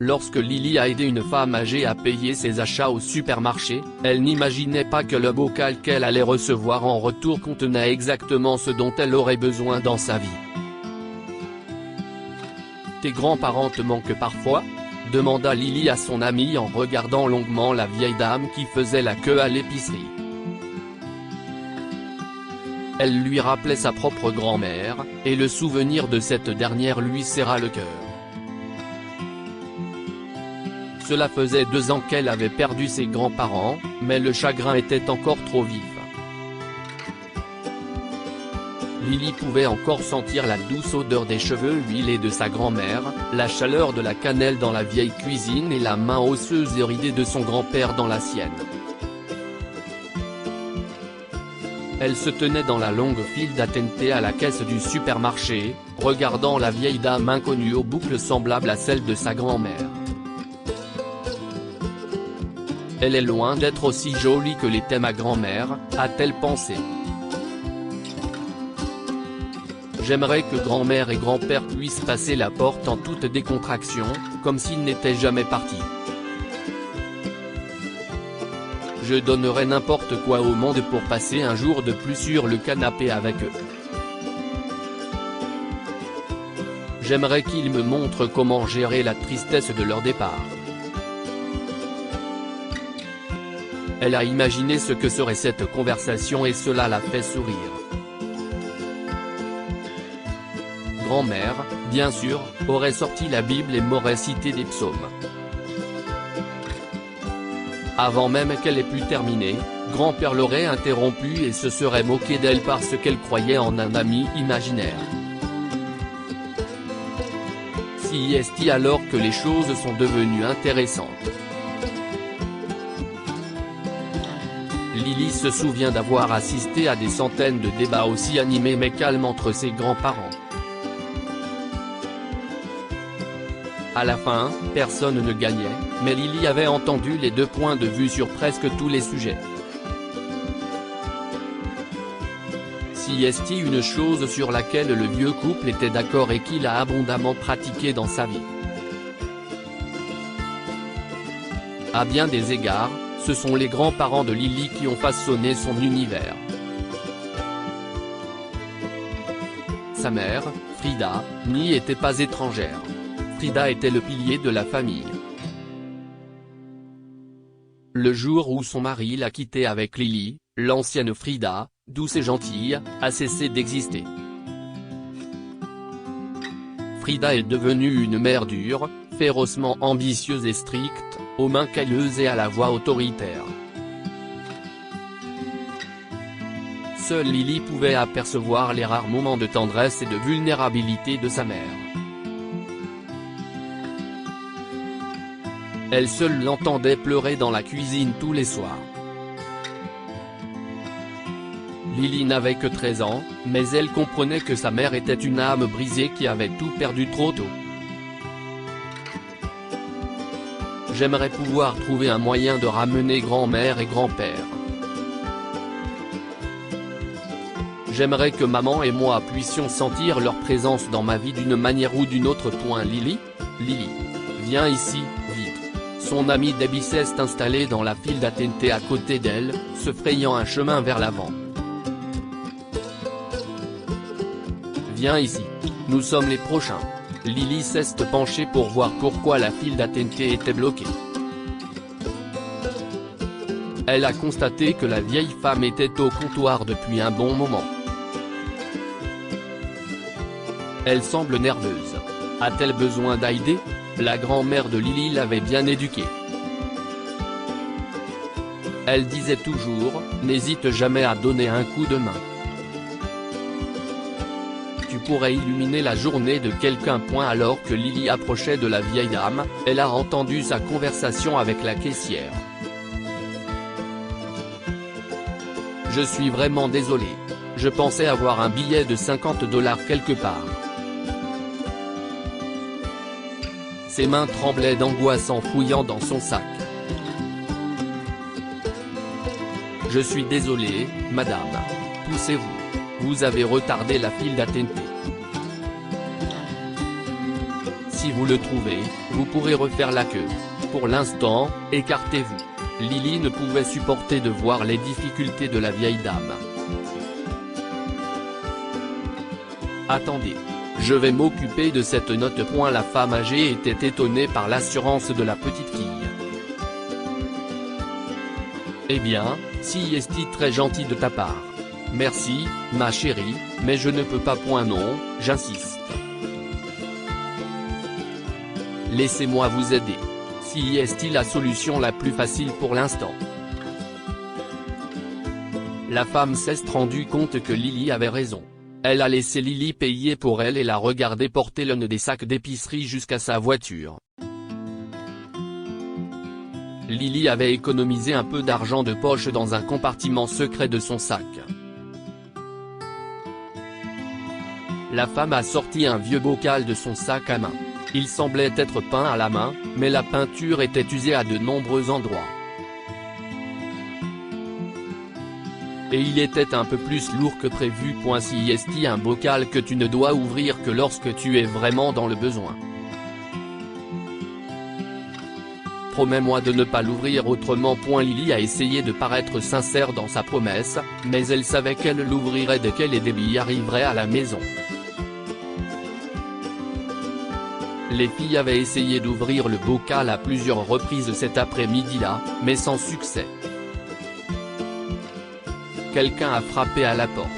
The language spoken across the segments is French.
Lorsque Lily a aidé une femme âgée à payer ses achats au supermarché, elle n'imaginait pas que le bocal qu'elle allait recevoir en retour contenait exactement ce dont elle aurait besoin dans sa vie. Tes grands-parents te manquent parfois ? Demanda Lily à son amie en regardant longuement la vieille dame qui faisait la queue à l'épicerie. Elle lui rappelait sa propre grand-mère, et le souvenir de cette dernière lui serra le cœur. Cela faisait 2 ans qu'elle avait perdu ses grands-parents, mais le chagrin était encore trop vif. Lily pouvait encore sentir la douce odeur des cheveux huilés de sa grand-mère, la chaleur de la cannelle dans la vieille cuisine et la main osseuse et ridée de son grand-père dans la sienne. Elle se tenait dans la longue file d'attente à la caisse du supermarché, regardant la vieille dame inconnue aux boucles semblables à celles de sa grand-mère. Elle est loin d'être aussi jolie que l'était ma grand-mère, a-t-elle pensé. J'aimerais que grand-mère et grand-père puissent passer la porte en toute décontraction, comme s'ils n'étaient jamais partis. Je donnerais n'importe quoi au monde pour passer un jour de plus sur le canapé avec eux. J'aimerais qu'ils me montrent comment gérer la tristesse de leur départ. Elle a imaginé ce que serait cette conversation et cela l'a fait sourire. Grand-mère, bien sûr, aurait sorti la Bible et m'aurait cité des psaumes. Avant même qu'elle ait pu terminer, grand-père l'aurait interrompue et se serait moqué d'elle parce qu'elle croyait en un ami imaginaire. Si est-il alors que les choses sont devenues intéressantes. Lily se souvient d'avoir assisté à des centaines de débats aussi animés mais calmes entre ses grands-parents. À la fin, personne ne gagnait, mais Lily avait entendu les 2 points de vue sur presque tous les sujets. Si est-il une chose sur laquelle le vieux couple était d'accord et qu'il a abondamment pratiqué dans sa vie. À bien des égards, ce sont les grands-parents de Lily qui ont façonné son univers. Sa mère, Frida, n'y était pas étrangère. Frida était le pilier de la famille. Le jour où son mari l'a quittée avec Lily, l'ancienne Frida, douce et gentille, a cessé d'exister. Frida est devenue une mère dure, férocement ambitieuse et stricte, aux mains calleuses et à la voix autoritaire. Seule Lily pouvait apercevoir les rares moments de tendresse et de vulnérabilité de sa mère. Elle seule l'entendait pleurer dans la cuisine tous les soirs. Lily n'avait que 13 ans, mais elle comprenait que sa mère était une âme brisée qui avait tout perdu trop tôt. J'aimerais pouvoir trouver un moyen de ramener grand-mère et grand-père. J'aimerais que maman et moi puissions sentir leur présence dans ma vie d'une manière ou d'une autre. Lily, viens ici, vite. Son amie Debbie s'est installée dans la file d'attente à côté d'elle, se frayant un chemin vers l'avant. Viens ici. Nous sommes les prochains. Lily s'est penchée pour voir pourquoi la file d'attente était bloquée. Elle a constaté que la vieille femme était au comptoir depuis un bon moment. Elle semble nerveuse. A-t-elle besoin d'aide? La grand-mère de Lily l'avait bien éduquée. Elle disait toujours, n'hésite jamais à donner un coup de main. Tu pourrais illuminer la journée de quelqu'un. Alors que Lily approchait de la vieille dame, elle a entendu sa conversation avec la caissière. Je suis vraiment désolé. Je pensais avoir un billet de $50 quelque part. Ses mains tremblaient d'angoisse en fouillant dans son sac. Je suis désolé, madame. Poussez-vous. Vous avez retardé la file d'attente. si vous le trouvez, vous pourrez refaire la queue. Pour l'instant, écartez-vous. Lily ne pouvait supporter de voir les difficultés de la vieille dame. Attendez. Je vais m'occuper de cette note. La femme âgée était étonnée par l'assurance de la petite fille. Eh bien, si est très gentil de ta part. Merci, ma chérie, mais je ne peux pas. Non, j'insiste. Laissez-moi vous aider. Si est la solution la plus facile pour l'instant. La femme s'est rendue compte que Lily avait raison. Elle a laissé Lily payer pour elle et la regarder porter l'un des sacs d'épicerie jusqu'à sa voiture. Lily avait économisé un peu d'argent de poche dans un compartiment secret de son sac. La femme a sorti un vieux bocal de son sac à main. Il semblait être peint à la main, mais la peinture était usée à de nombreux endroits. Et il était un peu plus lourd que prévu. Si est un bocal que tu ne dois ouvrir que lorsque tu es vraiment dans le besoin. Promets-moi de ne pas l'ouvrir autrement. Lily a essayé de paraître sincère dans sa promesse, mais elle savait qu'elle l'ouvrirait dès qu'elle et Debbie arriveraient à la maison. Les filles avaient essayé d'ouvrir le bocal à plusieurs reprises cet après-midi-là, mais sans succès. Quelqu'un a frappé à la porte.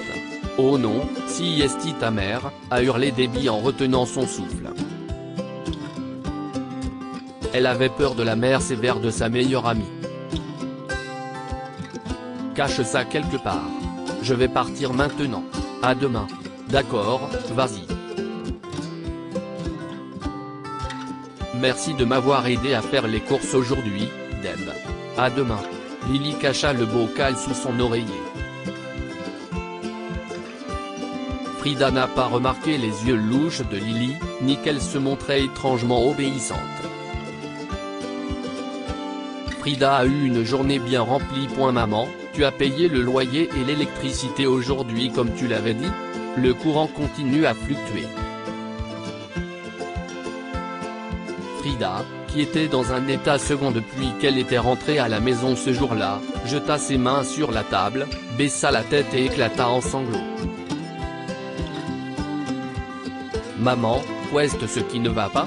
Oh non, si est ta mère, a hurlé Debbie en retenant son souffle. Elle avait peur de la mère sévère de sa meilleure amie. Cache ça quelque part. Je vais partir maintenant. À demain. D'accord, vas-y. Merci de m'avoir aidé à faire les courses aujourd'hui, Deb. À demain. Lily cacha le bocal sous son oreiller. Frida n'a pas remarqué les yeux louches de Lily, ni qu'elle se montrait étrangement obéissante. Frida a eu une journée bien remplie. Maman, tu as payé le loyer et l'électricité aujourd'hui comme tu l'avais dit? Le courant continue à fluctuer. Frida, qui était dans un état second depuis qu'elle était rentrée à la maison ce jour-là, jeta ses mains sur la table, baissa la tête et éclata en sanglots. Maman, qu'est-ce ce qui ne va pas?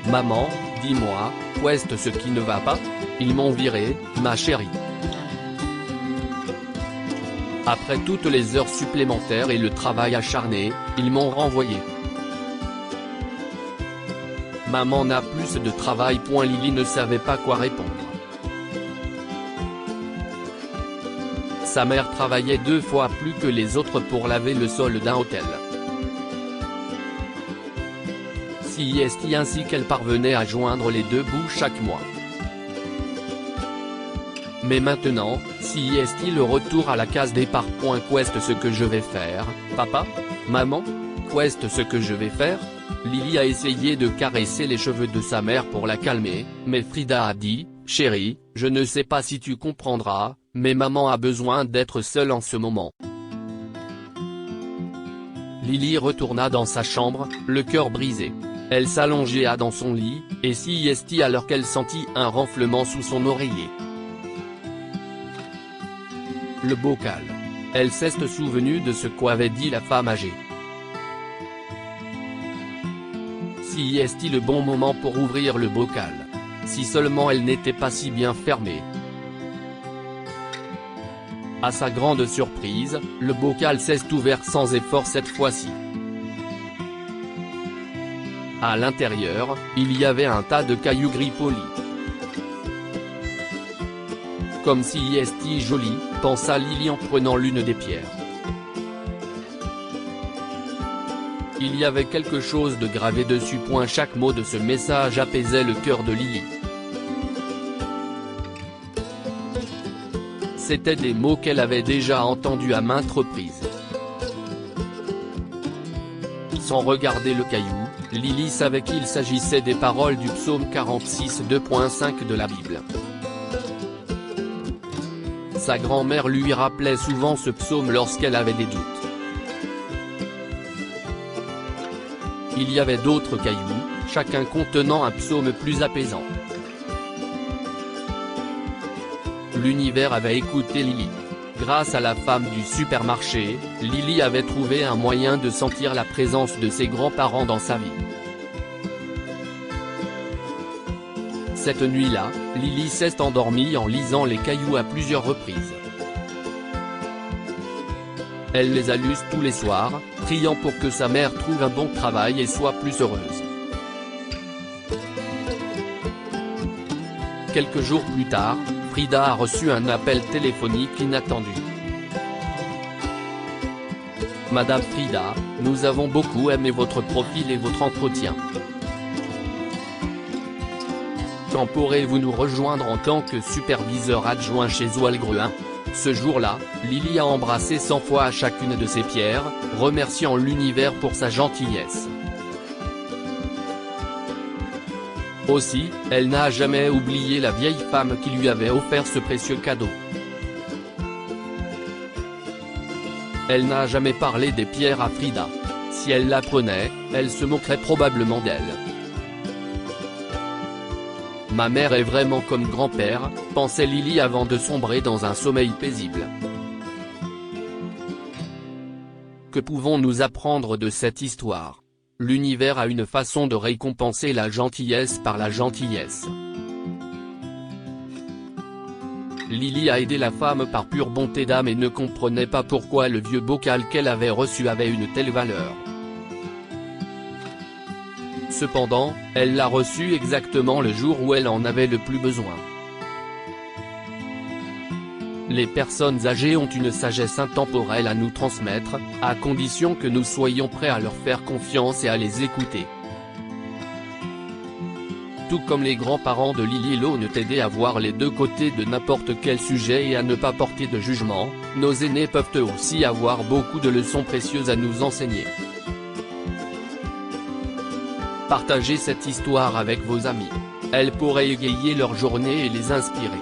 Maman, dis-moi, qu'est-ce ce qui ne va pas? Ils m'ont viré, ma chérie. Après toutes les heures supplémentaires et le travail acharné, ils m'ont renvoyé. Maman n'a plus de travail. Lily ne savait pas quoi répondre. Sa mère travaillait 2 fois plus que les autres pour laver le sol d'un hôtel. Si est ainsi qu'elle parvenait à joindre les deux bouts chaque mois. Mais maintenant, si est le retour à la case départ. Qu'est-ce ce que je vais faire, papa? Maman? Qu'est-ce ce que je vais faire? Lily a essayé de caresser les cheveux de sa mère pour la calmer, mais Frida a dit, chérie, je ne sais pas si tu comprendras, mais maman a besoin d'être seule en ce moment. Lily retourna dans sa chambre, le cœur brisé. Elle s'allongea dans son lit, et s'y estit alors qu'elle sentit un renflement sous son oreiller. Le bocal. Elle s'est souvenue de ce qu'avait dit la femme âgée. Si est le bon moment pour ouvrir le bocal. Si seulement elle n'était pas si bien fermée. À sa grande surprise, le bocal s'est ouvert sans effort cette fois-ci. À l'intérieur, il y avait un tas de cailloux gris polis. Comme si est joli, pensa Lily en prenant l'une des pierres. Il y avait quelque chose de gravé dessus. Chaque mot de ce message apaisait le cœur de Lily. C'étaient des mots qu'elle avait déjà entendus à maintes reprises. Sans regarder le caillou, Lily savait qu'il s'agissait des paroles du psaume 46 2.5 de la Bible. Sa grand-mère lui rappelait souvent ce psaume lorsqu'elle avait des doutes. Il y avait d'autres cailloux, chacun contenant un psaume plus apaisant. L'univers avait écouté Lily. Grâce à la femme du supermarché, Lily avait trouvé un moyen de sentir la présence de ses grands-parents dans sa vie. Cette nuit-là, Lily s'est endormie en lisant les cailloux à plusieurs reprises. Elle les a lus tous les soirs, priant pour que sa mère trouve un bon travail et soit plus heureuse. Quelques jours plus tard, Frida a reçu un appel téléphonique inattendu. Madame Frida, nous avons beaucoup aimé votre profil et votre entretien. Quand pourrez-vous nous rejoindre en tant que superviseur adjoint chez Zollgruin ? Ce jour-là, Lily a embrassé 100 fois à chacune de ses pierres, remerciant l'univers pour sa gentillesse. Aussi, elle n'a jamais oublié la vieille femme qui lui avait offert ce précieux cadeau. Elle n'a jamais parlé des pierres à Frida. Si elle l'apprenait, elle se moquerait probablement d'elle. Ma mère est vraiment comme grand-père, pensait Lily avant de sombrer dans un sommeil paisible. Que pouvons-nous apprendre de cette histoire ? L'univers a une façon de récompenser la gentillesse par la gentillesse. Lily a aidé la femme par pure bonté d'âme et ne comprenait pas pourquoi le vieux bocal qu'elle avait reçu avait une telle valeur. Cependant, elle l'a reçu exactement le jour où elle en avait le plus besoin. Les personnes âgées ont une sagesse intemporelle à nous transmettre, à condition que nous soyons prêts à leur faire confiance et à les écouter. Tout comme les grands-parents de Lily l'ont aidé à voir les deux côtés de n'importe quel sujet et à ne pas porter de jugement, nos aînés peuvent eux aussi avoir beaucoup de leçons précieuses à nous enseigner. Partagez cette histoire avec vos amis. Elle pourrait égayer leur journée et les inspirer.